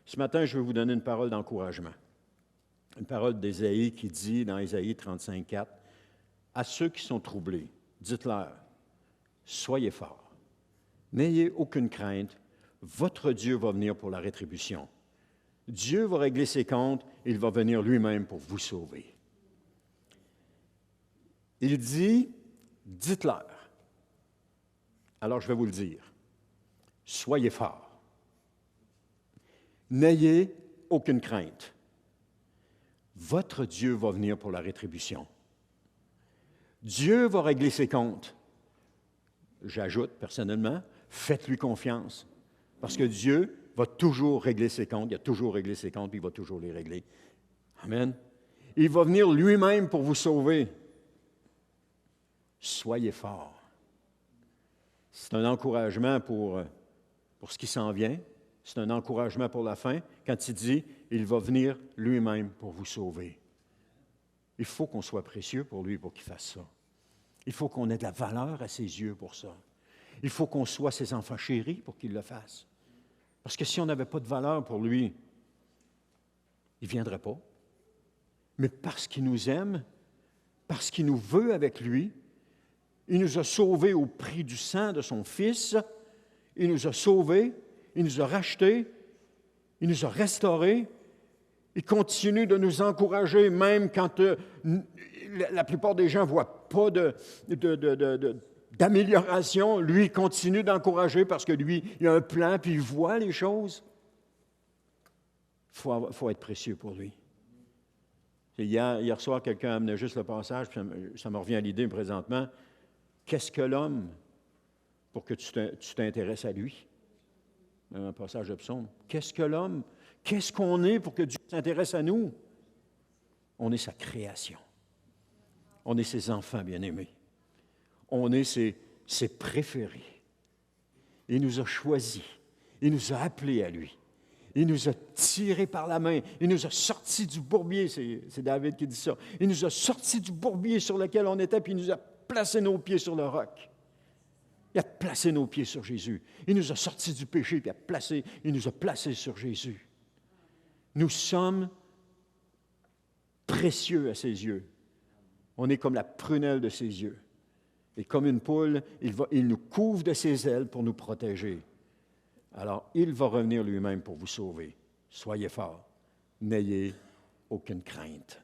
Ce matin, je vais vous donner une parole d'encouragement. Une parole d'Ésaïe qui dit, dans Ésaïe 35,4, « À ceux qui sont troublés, dites-leur, soyez forts, n'ayez aucune crainte, votre Dieu va venir pour la rétribution. Dieu va régler ses comptes, il va venir lui-même pour vous sauver. » Il dit, dites-leur. Alors je vais vous le dire. Soyez forts. N'ayez aucune crainte. Votre Dieu va venir pour la rétribution. Dieu va régler ses comptes. J'ajoute personnellement, faites-lui confiance. Parce que Dieu va toujours régler ses comptes. Il a toujours réglé ses comptes, puis il va toujours les régler. Amen. Il va venir lui-même pour vous sauver. Soyez forts. C'est un encouragement pour ce qui s'en vient. C'est un encouragement pour la fin. Quand il dit, il va venir lui-même pour vous sauver. Il faut qu'on soit précieux pour lui pour qu'il fasse ça. Il faut qu'on ait de la valeur à ses yeux pour ça. Il faut qu'on soit ses enfants chéris pour qu'il le fasse. Parce que si on n'avait pas de valeur pour lui, il ne viendrait pas. Mais parce qu'il nous aime, parce qu'il nous veut avec lui, il nous a sauvés au prix du sang de son Fils, il nous a sauvés, il nous a rachetés, il nous a restaurés, il continue de nous encourager même quand la plupart des gens ne voient pas d'amélioration. Lui, il continue d'encourager parce que lui, il a un plan, puis il voit les choses. Il faut être précieux pour lui. Hier soir, quelqu'un amenait juste le passage, puis ça me revient à l'idée présentement. Qu'est-ce que l'homme pour que tu t'intéresses à lui? Même un passage de psaume. Qu'est-ce que l'homme? Qu'est-ce qu'on est pour que Dieu s'intéresse à nous? On est sa création. On est ses enfants bien-aimés. On est ses préférés. Il nous a choisis. Il nous a appelés à lui. Il nous a tirés par la main. Il nous a sortis du bourbier. C'est David qui dit ça. Il nous a sortis du bourbier sur lequel on était, puis il nous a placé nos pieds sur le roc. Il a placé nos pieds sur Jésus. Il nous a sortis du péché, puis il nous a placés sur Jésus. Nous sommes précieux à ses yeux. On est comme la prunelle de ses yeux. Et comme une poule, il nous couvre de ses ailes pour nous protéger. Alors, il va revenir lui-même pour vous sauver. Soyez forts. N'ayez aucune crainte.